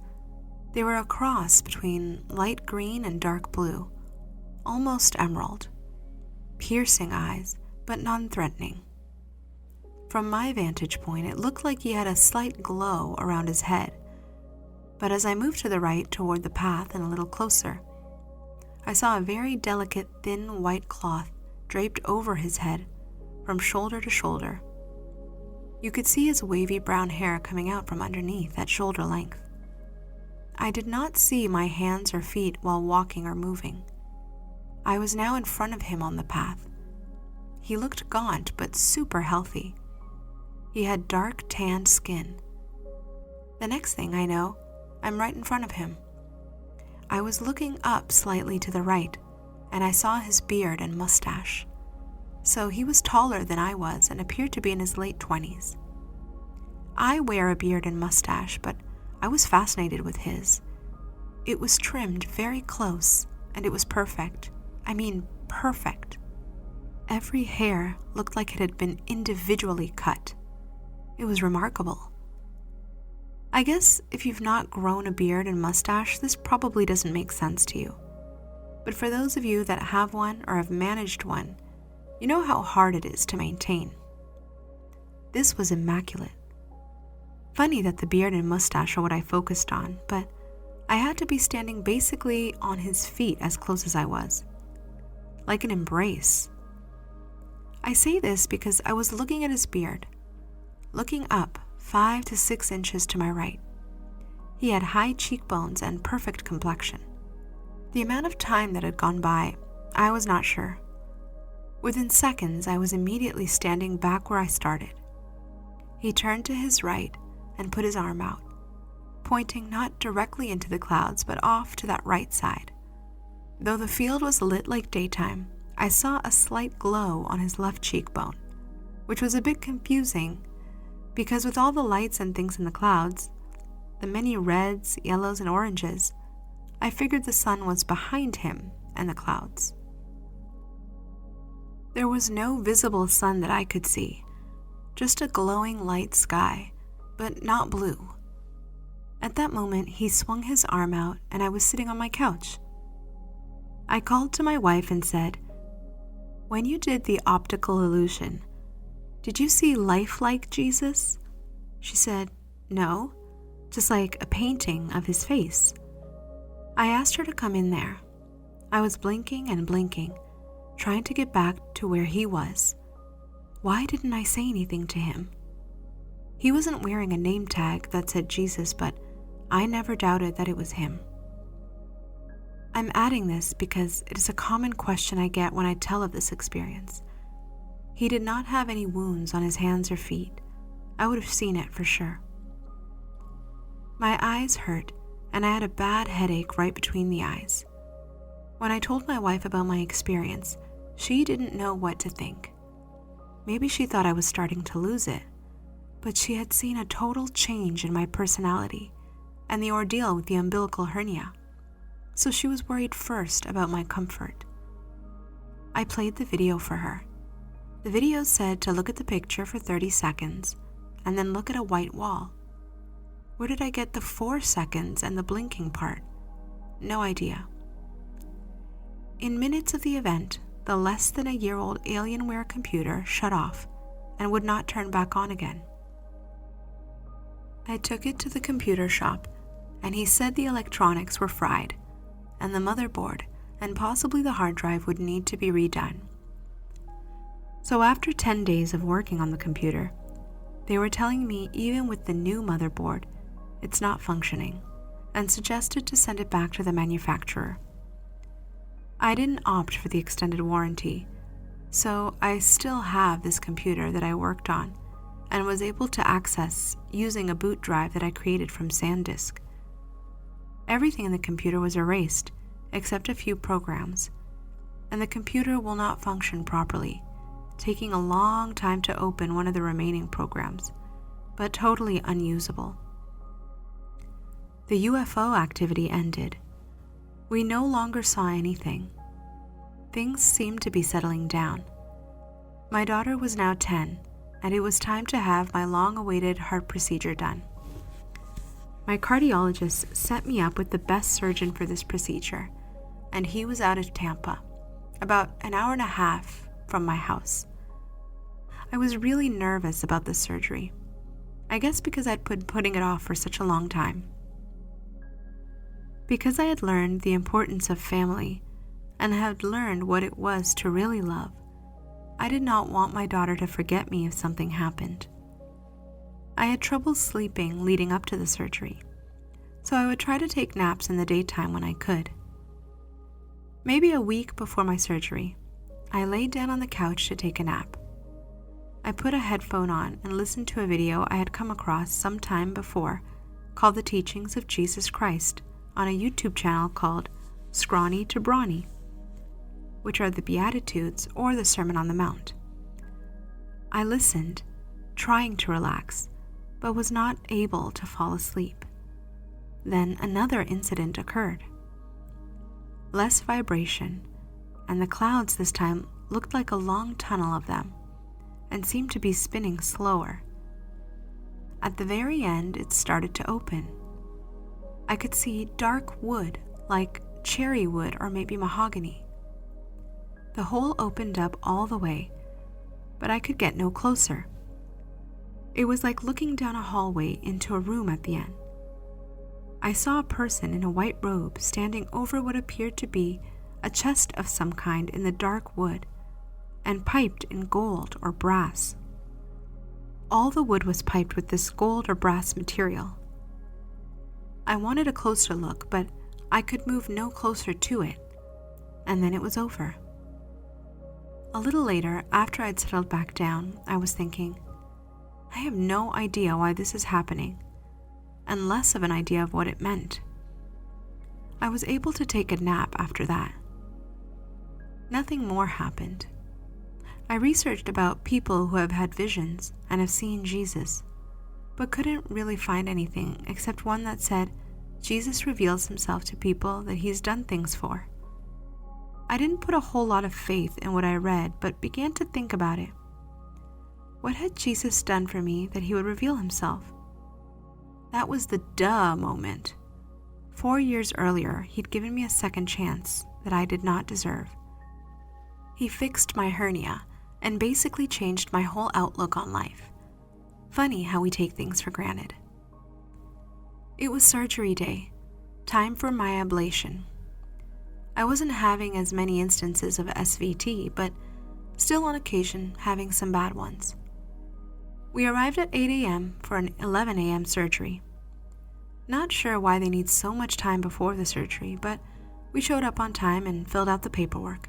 They were a cross between light green and dark blue, almost emerald. Piercing eyes, but non-threatening. From my vantage point, it looked like he had a slight glow around his head, but as I moved to the right toward the path and a little closer, I saw a very delicate, thin white cloth draped over his head from shoulder to shoulder. You could see his wavy brown hair coming out from underneath at shoulder length. I did not see my hands or feet while walking or moving. I was now in front of him on the path. He looked gaunt but super healthy. He had dark tanned skin. The next thing I know, I'm right in front of him. I was looking up slightly to the right, and I saw his beard and mustache. So he was taller than I was and appeared to be in his late 20s. I wear a beard and mustache, but I was fascinated with his. It was trimmed very close, and it was perfect. I mean, perfect. Every hair looked like it had been individually cut. It was remarkable. I guess if you've not grown a beard and mustache, this probably doesn't make sense to you. But for those of you that have one or have managed one, you know how hard it is to maintain. This was immaculate. Funny that the beard and mustache are what I focused on, but I had to be standing basically on his feet as close as I was. Like an embrace. I say this because I was looking at his beard, looking up 5 to 6 inches to my right. He had high cheekbones and perfect complexion. The amount of time that had gone by, I was not sure. Within seconds, I was immediately standing back where I started. He turned to his right and put his arm out, pointing not directly into the clouds, but off to that right side. Though the field was lit like daytime, I saw a slight glow on his left cheekbone, which was a bit confusing because with all the lights and things in the clouds, the many reds, yellows, and oranges, I figured the sun was behind him and the clouds. There was no visible sun that I could see, just a glowing light sky, but not blue. At that moment, he swung his arm out and I was sitting on my couch. I called to my wife and said, "When you did the optical illusion, did you see lifelike Jesus?" She said, "No, just like a painting of his face." I asked her to come in there. I was blinking and blinking, trying to get back to where he was. Why didn't I say anything to him? He wasn't wearing a name tag that said Jesus, but I never doubted that it was him. I'm adding this because it is a common question I get when I tell of this experience. He did not have any wounds on his hands or feet. I would have seen it for sure. My eyes hurt, and I had a bad headache right between the eyes. When I told my wife about my experience, she didn't know what to think. Maybe she thought I was starting to lose it, but she had seen a total change in my personality and the ordeal with the umbilical hernia, so she was worried first about my comfort. I played the video for her. The video said to look at the picture for 30 seconds and then look at a white wall. Where did I get the 4 seconds and the blinking part? No idea. In minutes of the event, the less than a year old Alienware computer shut off and would not turn back on again. I took it to the computer shop, and he said the electronics were fried, and the motherboard and possibly the hard drive would need to be redone. So after 10 days of working on the computer, they were telling me even with the new motherboard, it's not functioning, and suggested to send it back to the manufacturer. I didn't opt for the extended warranty, so I still have this computer that I worked on and was able to access using a boot drive that I created from SanDisk. Everything in the computer was erased except a few programs, and the computer will not function properly, taking a long time to open one of the remaining programs, but totally unusable. The UFO activity ended. We no longer saw anything. Things seemed to be settling down. My daughter was now 10, and it was time to have my long-awaited heart procedure done. My cardiologist set me up with the best surgeon for this procedure, and he was out of Tampa, about an hour and a half from my house. I was really nervous about the surgery, I guess because I'd been putting it off for such a long time. Because I had learned the importance of family and had learned what it was to really love, I did not want my daughter to forget me if something happened. I had trouble sleeping leading up to the surgery, so I would try to take naps in the daytime when I could. Maybe a week before my surgery, I laid down on the couch to take a nap. I put a headphone on and listened to a video I had come across some time before called The Teachings of Jesus Christ on a YouTube channel called Scrawny to Brawny, which are the Beatitudes or the Sermon on the Mount. I listened, trying to relax, but was not able to fall asleep. Then another incident occurred. Less vibration, and the clouds this time looked like a long tunnel of them and seemed to be spinning slower. At the very end, it started to open. I could see dark wood like cherry wood or maybe mahogany. The hole opened up all the way, but I could get no closer. It was like looking down a hallway into a room at the end. I saw a person in a white robe standing over what appeared to be a chest of some kind in the dark wood and piped in gold or brass. All the wood was piped with this gold or brass material. I wanted a closer look, but I could move no closer to it, and then it was over. A little later, after I'd settled back down, I was thinking, I have no idea why this is happening, and less of an idea of what it meant. I was able to take a nap after that. Nothing more happened. I researched about people who have had visions and have seen Jesus, but couldn't really find anything except one that said Jesus reveals himself to people that he's done things for. I didn't put a whole lot of faith in what I read, but began to think about it. What had Jesus done for me that he would reveal himself? That was the duh moment. 4 years earlier, he'd given me a second chance that I did not deserve. He fixed my hernia and basically changed my whole outlook on life. Funny how we take things for granted. It was surgery day, time for my ablation. I wasn't having as many instances of SVT, but still on occasion having some bad ones. We arrived at 8 a.m. for an 11 a.m. surgery. Not sure why they need so much time before the surgery, but we showed up on time and filled out the paperwork.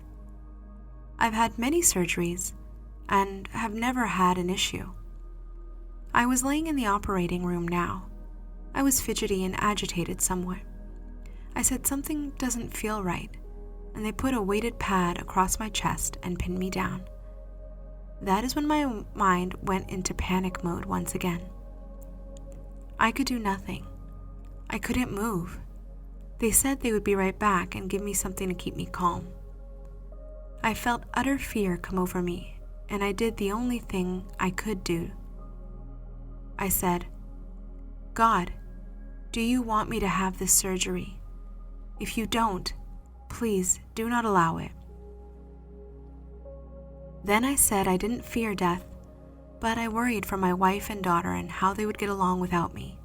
I've had many surgeries and have never had an issue. I was laying in the operating room now. I was fidgety and agitated somewhat. I said something doesn't feel right, and they put a weighted pad across my chest and pinned me down. That is when my mind went into panic mode once again. I could do nothing. I couldn't move. They said they would be right back and give me something to keep me calm. I felt utter fear come over me, and I did the only thing I could do. I said, God, do you want me to have this surgery? If you don't, please do not allow it. Then I said I didn't fear death, but I worried for my wife and daughter and how they would get along without me.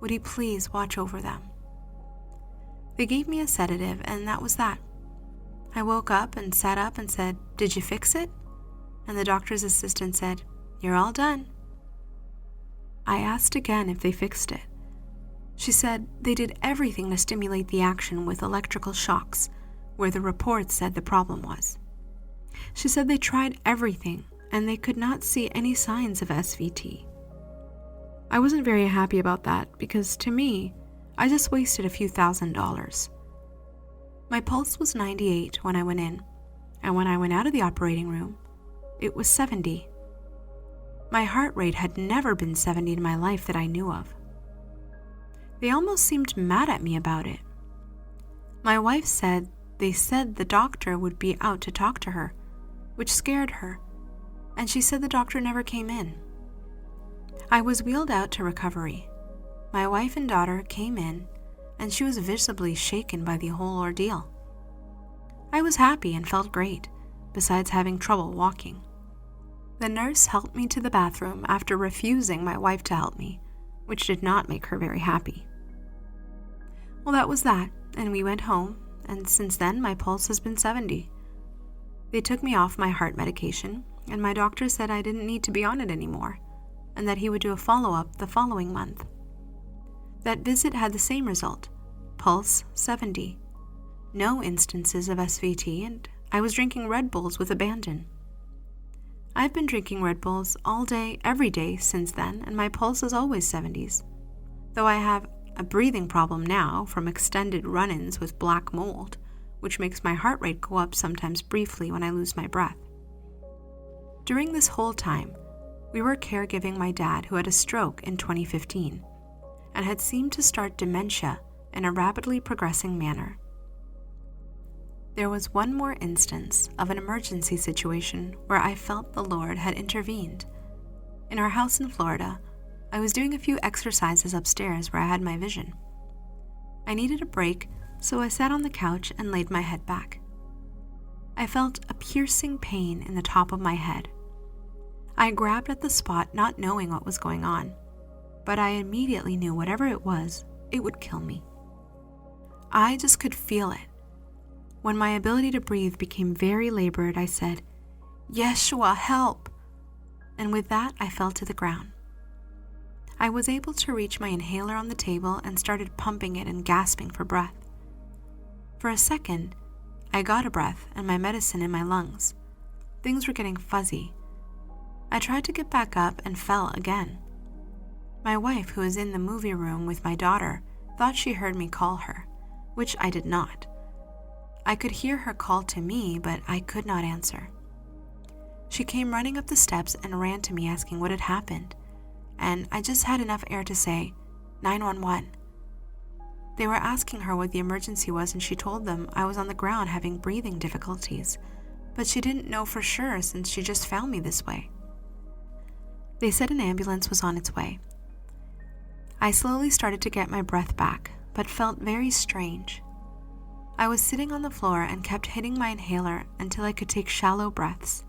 Would he please watch over them? They gave me a sedative, and that was that. I woke up and sat up and said, "Did you fix it?" And the doctor's assistant said, "You're all done." I asked again if they fixed it. She said they did everything to stimulate the action with electrical shocks, where the report said the problem was. She said they tried everything, and they could not see any signs of SVT. I wasn't very happy about that because, to me, I just wasted a few $1,000s. My pulse was 98 when I went in, and when I went out of the operating room, it was 70. My heart rate had never been 70 in my life that I knew of. They almost seemed mad at me about it. My wife said they said the doctor would be out to talk to her, which scared her, and she said the doctor never came in. I was wheeled out to recovery. My wife and daughter came in, and she was visibly shaken by the whole ordeal. I was happy and felt great, besides having trouble walking. The nurse helped me to the bathroom after refusing my wife to help me, which did not make her very happy. Well, that was that, and we went home, and since then my pulse has been 70. They took me off my heart medication, and my doctor said I didn't need to be on it anymore, and that he would do a follow-up the following month. That visit had the same result, pulse 70. no instances of SVT, and I was drinking Red Bulls with abandon. I've been drinking Red Bulls all day, every day since then, and my pulse is always 70s, though I have a breathing problem now from extended run-ins with black mold, which makes my heart rate go up sometimes briefly when I lose my breath. During this whole time, we were caregiving my dad, who had a stroke in 2015 and had seemed to start dementia in a rapidly progressing manner. There was one more instance of an emergency situation where I felt the Lord had intervened. In our house in Florida, I was doing a few exercises upstairs where I had my vision. I needed a break, so I sat on the couch and laid my head back. I felt a piercing pain in the top of my head. I grabbed at the spot, not knowing what was going on, but I immediately knew whatever it was, it would kill me. I just could feel it. When my ability to breathe became very labored, I said, "Yeshua, help!" And with that, I fell to the ground. I was able to reach my inhaler on the table and started pumping it and gasping for breath. For a second, I got a breath and my medicine in my lungs. Things were getting fuzzy. I tried to get back up and fell again. My wife, who was in the movie room with my daughter, thought she heard me call her, which I did not. I could hear her call to me, but I could not answer. She came running up the steps and ran to me asking what had happened, and I just had enough air to say, 911. They were asking her what the emergency was, and she told them I was on the ground having breathing difficulties, but she didn't know for sure since she just found me this way. They said an ambulance was on its way. I slowly started to get my breath back, but felt very strange. I was sitting on the floor and kept hitting my inhaler until I could take shallow breaths.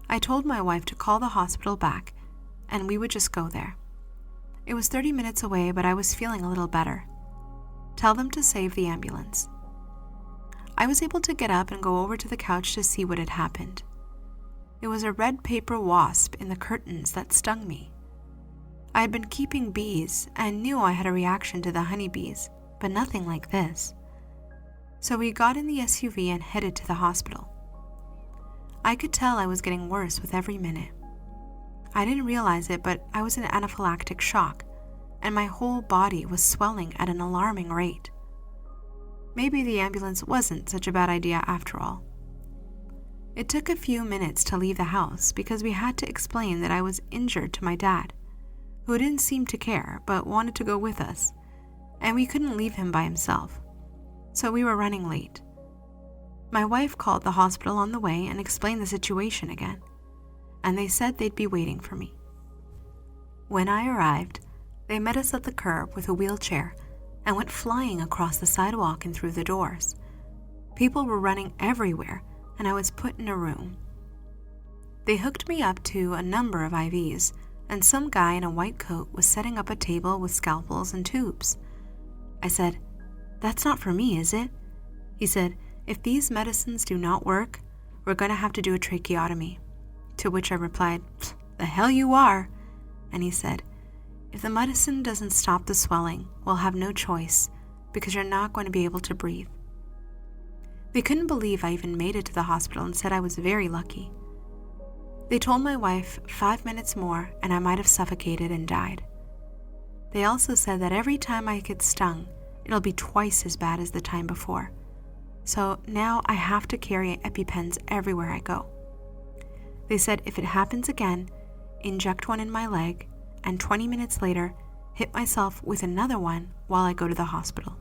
I told my wife to call the hospital back, and we would just go there. It was 30 minutes away, but I was feeling a little better. Tell them to save the ambulance. I was able to get up and go over to the couch to see what had happened. It was a red paper wasp in the curtains that stung me. I had been keeping bees and knew I had a reaction to the honeybees, but nothing like this. So we got in the SUV and headed to the hospital. I could tell I was getting worse with every minute. I didn't realize it, but I was in anaphylactic shock, and my whole body was swelling at an alarming rate. Maybe the ambulance wasn't such a bad idea after all. It took a few minutes to leave the house because we had to explain that I was injured to my dad, who didn't seem to care but wanted to go with us, and we couldn't leave him by himself. So we were running late. My wife called the hospital on the way and explained the situation again, and they said they'd be waiting for me. When I arrived, they met us at the curb with a wheelchair and went flying across the sidewalk and through the doors. People were running everywhere, and I was put in a room. They hooked me up to a number of IVs, and some guy in a white coat was setting up a table with scalpels and tubes. I said, "That's not for me, is it?" He said, "If these medicines do not work, we're going to have to do a tracheotomy." To which I replied, "The hell you are." And he said, "If the medicine doesn't stop the swelling, we'll have no choice because you're not going to be able to breathe." They couldn't believe I even made it to the hospital and said I was very lucky. They told my wife 5 minutes more and I might have suffocated and died. They also said that every time I get stung, it'll be twice as bad as the time before. So now I have to carry EpiPens everywhere I go. They said if it happens again, inject one in my leg, and 20 minutes later, hit myself with another one while I go to the hospital.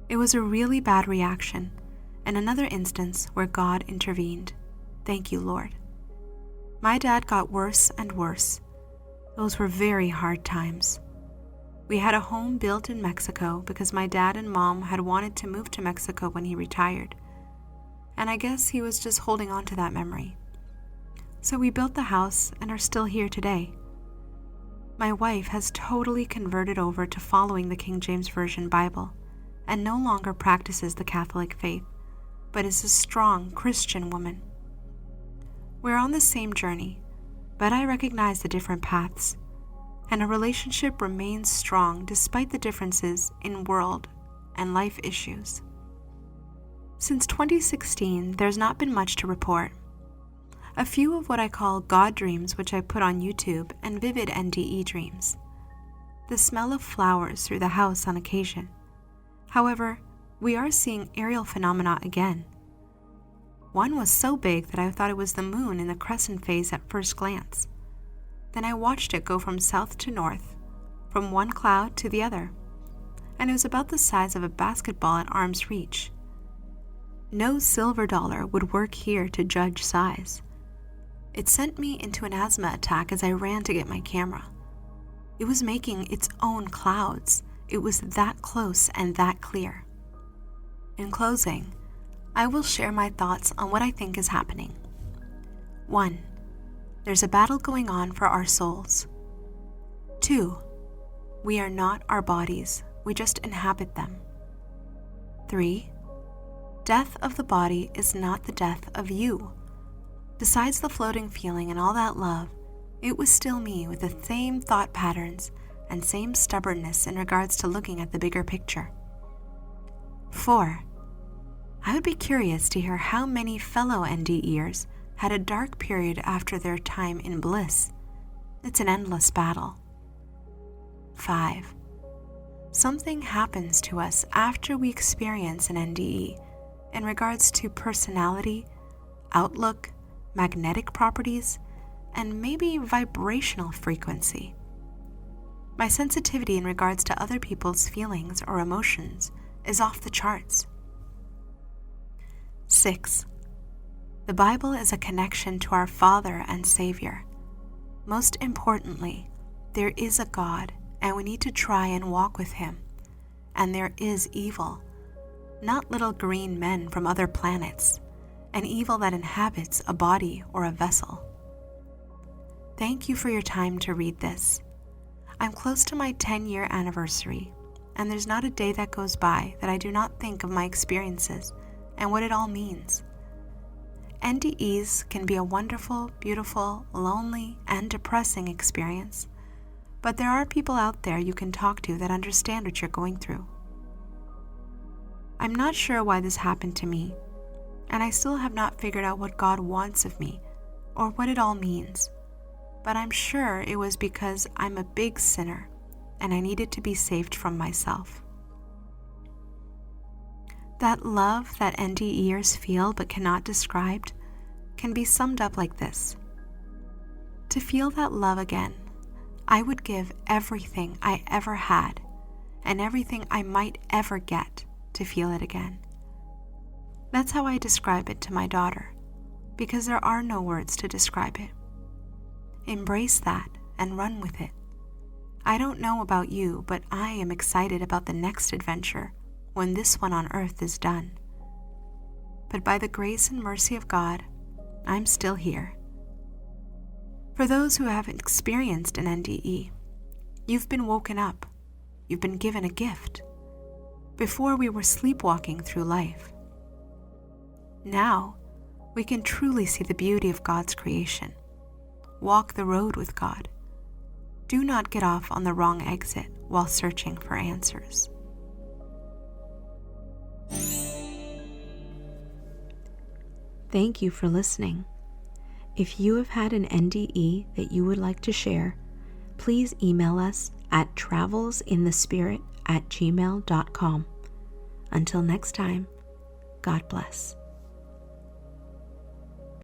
It was a really bad reaction, and another instance where God intervened. Thank you, Lord. My dad got worse and worse. Those were very hard times. We had a home built in Mexico because my dad and mom had wanted to move to Mexico when he retired, and I guess he was just holding on to that memory. So we built the house and are still here today. My wife has totally converted over to following the King James Version Bible and no longer practices the Catholic faith, but is a strong Christian woman. We're on the same journey, but I recognize the different paths, and our relationship remains strong despite the differences in world and life issues. Since 2016, there's not been much to report. A few of what I call God dreams, which I put on YouTube, and vivid NDE dreams. The smell of flowers through the house on occasion. However, we are seeing aerial phenomena again. One was so big that I thought it was the moon in the crescent phase at first glance. Then I watched it go from south to north, from one cloud to the other, and it was about the size of a basketball at arm's reach. No silver dollar would work here to judge size. It sent me into an asthma attack as I ran to get my camera. It was making its own clouds. It was that close and that clear. In closing, I will share my thoughts on what I think is happening. 1. There's a battle going on for our souls. 2. We are not our bodies, we just inhabit them. 3. Death of the body is not the death of you. Besides the floating feeling and all that love, it was still me with the same thought patterns and same stubbornness in regards to looking at the bigger picture. 4. I would be curious to hear how many fellow NDEers had a dark period after their time in bliss. It's an endless battle. 5. Something happens to us after we experience an NDE in regards to personality, outlook, magnetic properties, and maybe vibrational frequency. My sensitivity in regards to other people's feelings or emotions is off the charts. 6. The Bible is a connection to our Father and Savior. Most importantly, there is a God, and we need to try and walk with Him. And there is evil, not little green men from other planets, an evil that inhabits a body or a vessel. Thank you for your time to read this. I'm close to my 10-year anniversary, and there's not a day that goes by that I do not think of my experiences and what it all means. NDEs can be a wonderful, beautiful, lonely, and depressing experience, but there are people out there you can talk to that understand what you're going through. I'm not sure why this happened to me, and I still have not figured out what God wants of me or what it all means, but I'm sure it was because I'm a big sinner and I needed to be saved from myself. That love that NDEers feel but cannot describe can be summed up like this. To feel that love again, I would give everything I ever had and everything I might ever get to feel it again. That's how I describe it to my daughter, because there are no words to describe it. Embrace that and run with it. I don't know about you, but I am excited about the next adventure when this one on earth is done. But by the grace and mercy of God, I'm still here. For those who have experienced an NDE, you've been woken up. You've been given a gift. Before we were sleepwalking through life. Now, we can truly see the beauty of God's creation. Walk the road with God. Do not get off on the wrong exit while searching for answers. Thank you for listening. If you have had an NDE that you would like to share, please email us at travelsinthespirit@gmail.com. Until next time, God bless.